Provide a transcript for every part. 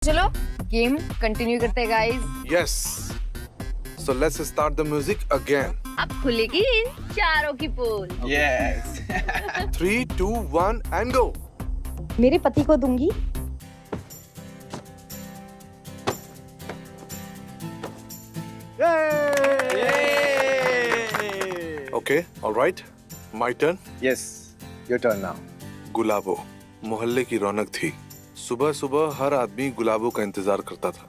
चलो game continue करते हैं guys. Yes. So let's start the music again. अब खुलेगी इन चारों की पोल। Yes. 3, 2, 1 and go. मेरे पति को दूंगी। Okay, all right. My turn. Yes. Your turn now. गुलाबो मोहल्ले की रौनक थी। सुबह सुबह हर आदमी गुलाबों का इंतजार करता था,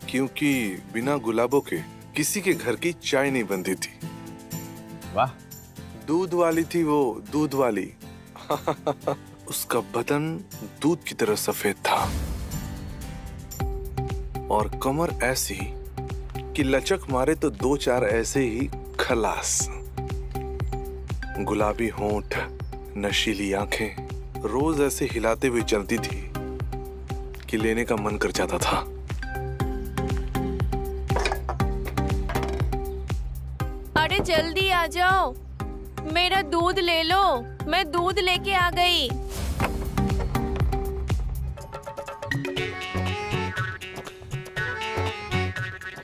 क्योंकि बिना गुलाबों के किसी के घर की चाय नहीं बनती थी। वाह। दूध वाली थी वो, दूध वाली। उसका बदन दूध की तरह सफेद था और कमर ऐसी कि लचक मारे तो 2-4 ऐसे ही खलास। गुलाबी होंठ, नशीली आंखें रोज ऐसे हिलाते हुए चलती थी कि लेने का मन कर जाता था। अरे जल्दी आ जाओ, मेरा दूध ले लो, मैं दूध लेके आ गई।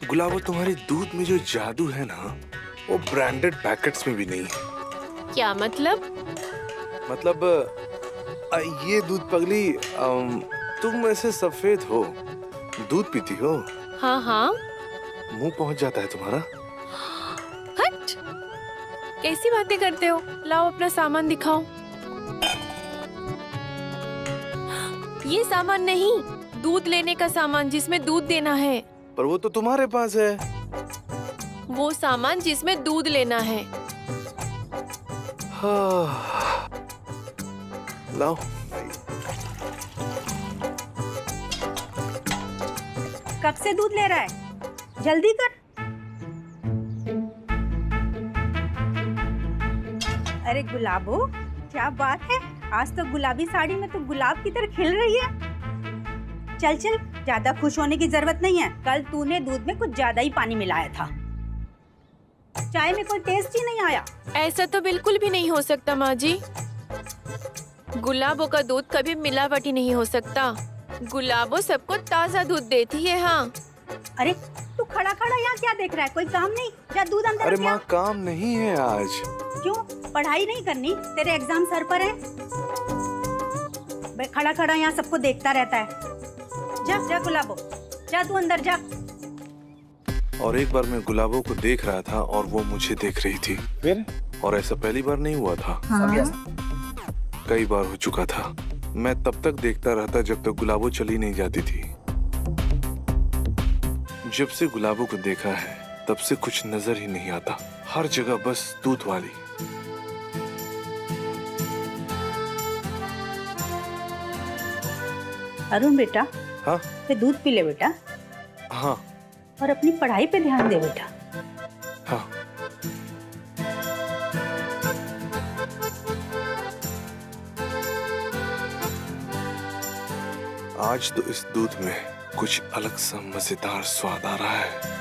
गुलाबो, तुम्हारे दूध में जो जादू है ना, वो ब्रांडेड पैकेट्स में भी नहीं है। क्या मतलब? मतलब ये दूध पगली, तुम ऐसे सफेद हो, दूध पीती हो, हाँ हाँ। मुंह पहुंच जाता है तुम्हारा। हट, कैसी बातें करते हो? लाओ अपना सामान दिखाओ। ये सामान नहीं, दूध लेने का सामान जिसमें दूध देना है। पर वो तो तुम्हारे पास है। वो सामान जिसमें दूध लेना है। हाँ। लाओ। कब से दूध ले रहा है? जल्दी कर। अरे गुलाबो, क्या बात है? आज तो गुलाबी साड़ी में तो गुलाब की तरह खिल रही है। चल चल, ज्यादा खुश होने की जरूरत नहीं है। कल तूने दूध में कुछ ज्यादा ही पानी मिलाया था। चाय में कोई टेस्ट ही नहीं आया। ऐसा तो बिल्कुल भी नहीं हो सकता माँ जी। गुलाबों का दूध कभी मिलावटी नहीं हो सकता। गुलाबो सबको ताज़ा दूध देती है। हाँ। अरे तू खड़ा खड़ा यहाँ क्या देख रहा है? कोई काम नहीं? जा दूध अंदर अरे रख माँ, आ। काम नहीं है आज। क्यों? पढ़ाई नहीं करनी? तेरे एग्जाम सर पर है। खड़ा खड़ा यहाँ सबको देखता रहता है। जा जा गुलाबो, जा तू अंदर जा। और एक बार मैं गुलाबों को देख रहा था और वो मुझे देख रही थी। फिर? और ऐसा पहली बार नहीं हुआ था। कई बार हो चुका था। मैं तब तक देखता रहता जब तक गुलाबो चली नहीं जाती थी। जब से गुलाबो को देखा है तब से कुछ नजर ही नहीं आता। हर जगह बस दूध वाली। अरुण बेटा, हाँ ते दूध पी ले बेटा, हाँ और अपनी पढ़ाई पे ध्यान दे बेटा। हाँ। आज तो इस दूध में कुछ अलग सा मजेदार स्वाद आ रहा है।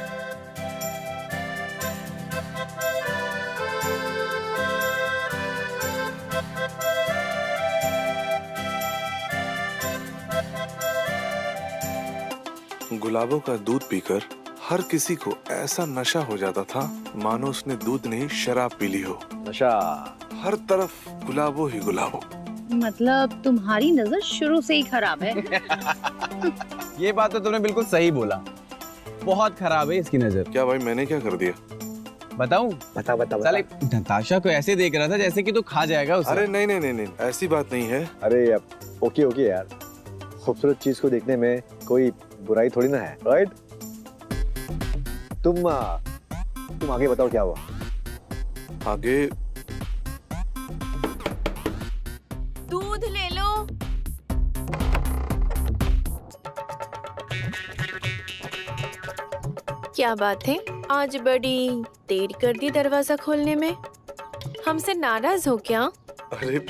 गुलाबों का दूध पीकर हर किसी को ऐसा नशा हो जाता था मानो उसने दूध नहीं शराब पी ली हो। नशा। हर तरफ गुलाबो ही गुलाबो। मतलब तुम्हारी नजर शुरू से ही खराब है। ये बात तो तुमने बिल्कुल सही बोला। बहुत खराब है इसकी नजर। क्या भाई, मैंने क्या कर दिया? बताऊं? बता बता। साले नताशा को ऐसे देख रहा था जैसे कि तू खा जाएगा उसे। अरे नहीं नहीं नहीं नहीं, ऐसी बात नहीं है। अरे ओके ओके यार, खूबसूरत चीज को देखने में कोई बुराई थोड़ी ना है, राइट? तुम आगे बताओ क्या हुआ? आगे दूध ले लो। क्या बात है, आज बड़ी देर कर दी दरवाजा खोलने में। हमसे नाराज हो क्या? अरे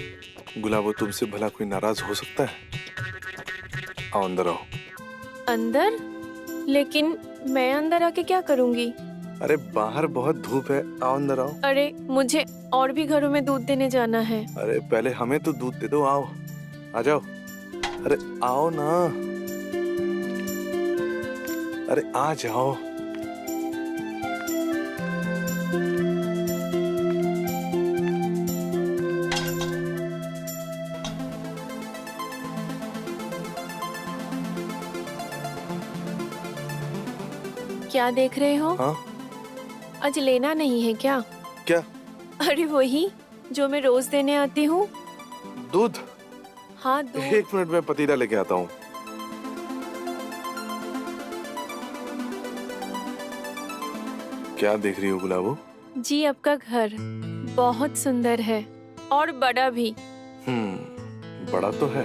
गुलाबो, तुमसे भला कोई नाराज हो सकता है? आओ अंदर आओ। अंदर? लेकिन मैं अंदर आके क्या करूंगी? अरे बाहर बहुत धूप है, आओ अंदर आओ। अरे मुझे और भी घरों में दूध देने जाना है। अरे पहले हमें तो दूध दे दो, आओ आ जाओ। अरे आओ ना। अरे आ जाओ। क्या देख रहे हो? हाँ आज लेना नहीं है क्या? क्या? अरे वही जो मैं रोज देने आती हूँ। दूध? हाँ दूध। 1 मिनट में पतीला लेके आता हूँ। क्या देख रही हो गुलाबो? जी आपका घर बहुत सुंदर है और बड़ा भी। बड़ा तो है।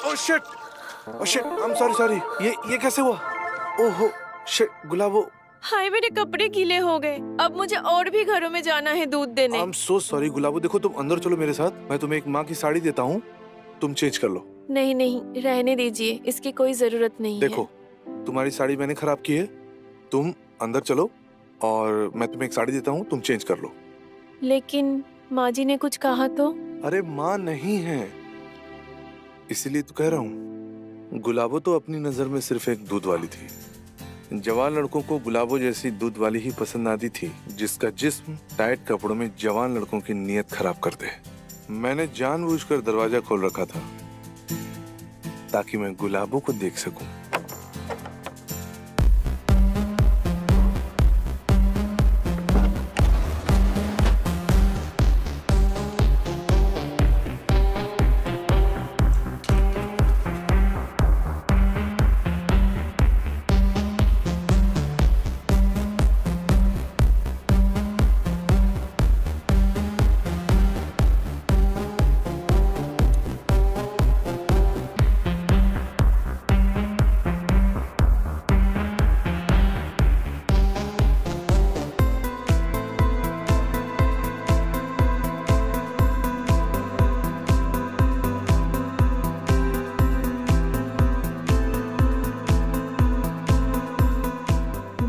Oh shit, oh shit, I am sorry. ये कैसे हुआ? ओहो शिट गुलाबो। हाय मेरे कपड़े गीले हो गए। अब मुझे और भी घरों में जाना है दूध देने। आई एम सो सॉरी गुलाबो। देखो तुम अंदर चलो मेरे साथ, मैं तुम्हें एक माँ की साड़ी देता हूँ, तुम चेंज कर लो। नहीं नहीं रहने दीजिए, इसकी कोई जरूरत नहीं देखो है। तुम्हारी साड़ी मैंने खराब की है, तुम अंदर चलो और मैं तुम्हें एक साड़ी देता हूँ, तुम चेंज कर लो। लेकिन माँ जी ने कुछ कहा तो? अरे माँ नहीं है इसीलिए तो कह रहा हूँ। गुलाबो तो अपनी नजर में सिर्फ एक दूध वाली थी। जवान लड़कों को गुलाबो जैसी दूध वाली ही पसंद आती थी, जिसका जिस्म टाइट कपड़ों में जवान लड़कों की नीयत खराब कर दे। मैंने जानबूझकर दरवाजा खोल रखा था ताकि मैं गुलाबो को देख सकूं।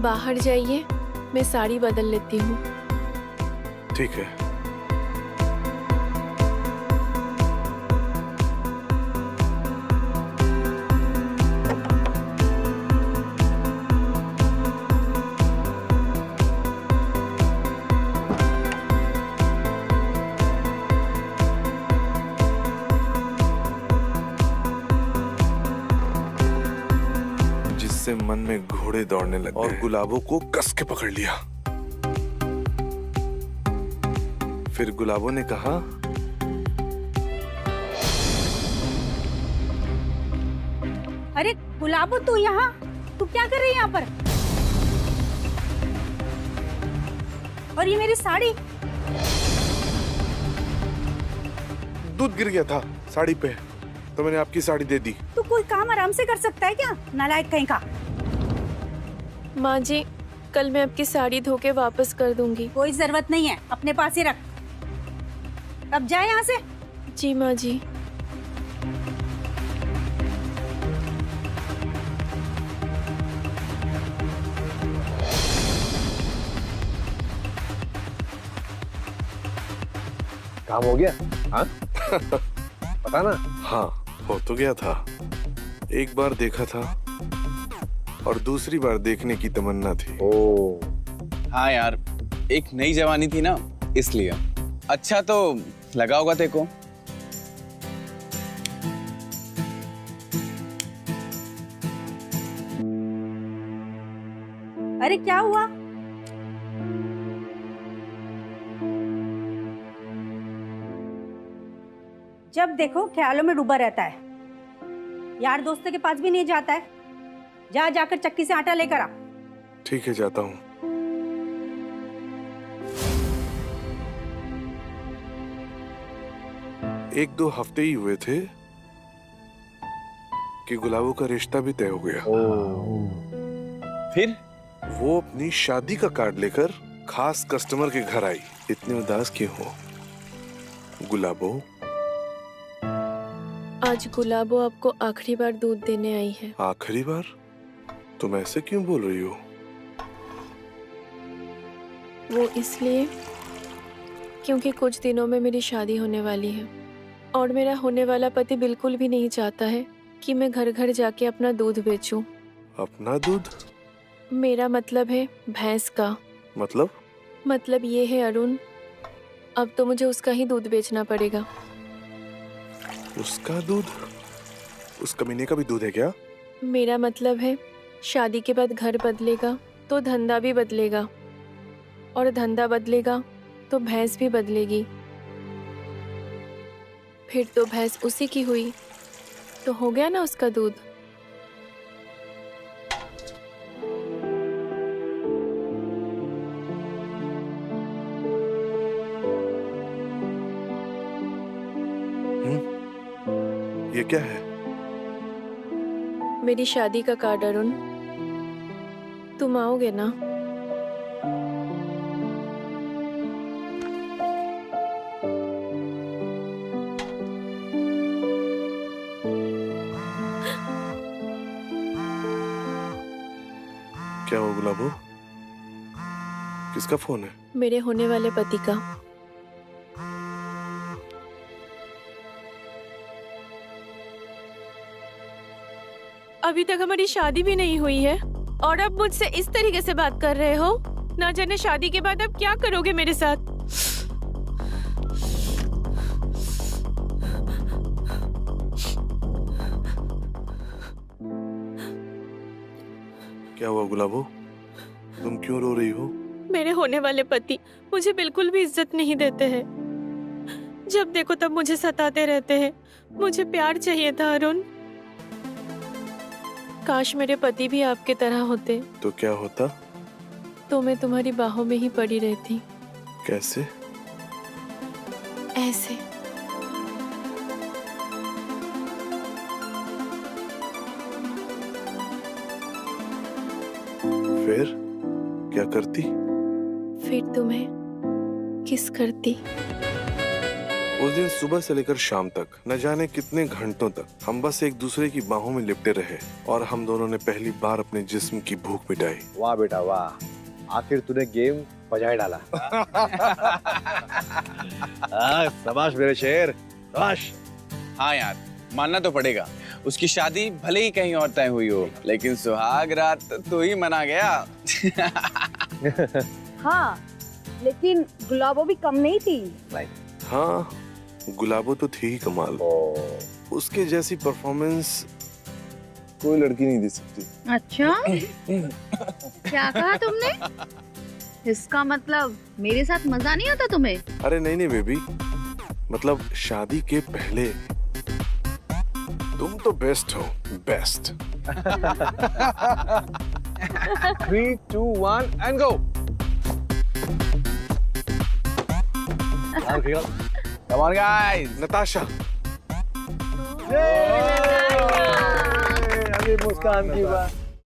बाहर जाइए, मैं साड़ी बदल लेती हूँ। ठीक है। जिससे मन में घोड़े दौड़ने लगे और गुलाबो को कस के पकड़ लिया। फिर गुलाबो ने कहा, अरे गुलाबो तू यहाँ, तू क्या कर रही है यहाँ पर? और ये मेरी साड़ी? दूध गिर गया था साड़ी पे तो मैंने आपकी साड़ी दे दी। तू कोई काम आराम से कर सकता है क्या, नालायक कहीं का? माँ जी कल मैं आपकी साड़ी धो के वापस कर दूंगी। कोई जरूरत नहीं है, अपने पास ही रख। अब जाए यहाँ से। जी माँ जी। काम हो गया? हाँ पता ना। हाँ हो तो गया था। एक बार देखा था और दूसरी बार देखने की तमन्ना थी। ओ हाँ यार, एक नई जवानी थी ना इसलिए। अच्छा तो लगा होगा तेरे को। अरे क्या हुआ? जब देखो ख्यालों में डूबा रहता है, यार दोस्तों के पास भी नहीं जाता है। जा जाकर चक्की से आटा लेकर आ। ठीक है जाता हूँ। एक दो हफ्ते ही हुए थे कि गुलाबो का रिश्ता भी तय हो गया। फिर वो अपनी शादी का कार्ड लेकर खास कस्टमर के घर आई। इतने उदास क्यों हो गुलाबो? आज गुलाबो आपको आखिरी बार दूध देने आई है। आखिरी बार? तुम ऐसे क्यों बोल रही हो? वो इसलिए क्योंकि कुछ दिनों में मेरी शादी होने वाली है और मेरा होने वाला पति बिल्कुल भी नहीं चाहता है कि मैं घर घर जाके अपना दूध बेचूं। अपना दूध? मेरा मतलब है भैंस का। मतलब ये है अरुण, अब तो मुझे उसका ही दूध बेचना पड़ेगा। उसका दूध? उस कमीने का भी दूध है क्या? मेरा मतलब है शादी के बाद घर बदलेगा तो धंधा भी बदलेगा, और धंधा बदलेगा तो भैंस भी बदलेगी। फिर तो भैंस उसी की हुई, तो हो गया ना उसका दूध। ये क्या है? मेरी शादी का कार्ड अरुण, तुम आओगे ना? क्या हुआ गुलाबो? किसका फोन है? मेरे होने वाले पति का। अभी तक हमारी शादी भी नहीं हुई है और अब मुझसे इस तरीके से बात कर रहे हो। ना जाने शादी के बाद अब क्या करोगे मेरे साथ। क्या हुआ गुलाबो? तुम क्यों रो रही हो? मेरे होने वाले पति मुझे बिल्कुल भी इज्जत नहीं देते हैं। जब देखो तब मुझे सताते रहते हैं। मुझे प्यार चाहिए था अरुण। काश मेरे पति भी आपके तरह होते। तो क्या होता? तो मैं तुम्हारी बाहों में ही पड़ी रहती। कैसे? ऐसे। फिर क्या करती? फिर तुम्हें किस करती। उस दिन सुबह से लेकर शाम तक न जाने कितने घंटों तक हम बस एक दूसरे की बाहों में लिपटे रहे और हम दोनों ने पहली बार अपने जिस्म की भूख मिटाई। वाह बेटा वाह, आखिर तूने गेम बजा ही डाला। शाबाश मेरे शेर, शाबाश। हाँ यार, मानना तो पड़ेगा। उसकी शादी भले ही कहीं और तय हुई हो, लेकिन सुहाग रात तो ही मना गया। हाँ, लेकिन गुलाबो भी कम नहीं थी। हाँ, गुलाबो तो थी ही कमाल। उसके जैसी परफॉर्मेंस कोई लड़की नहीं दे सकती। अच्छा, क्या कहा तुमने? इसका मतलब मेरे साथ मजा नहीं आता तुम्हें? अरे नहीं नहीं बेबी, मतलब शादी के पहले तुम तो बेस्ट हो, best. 3, 2, 1 and go. Come on guys. Natasha. अभी मुस्कान की बात।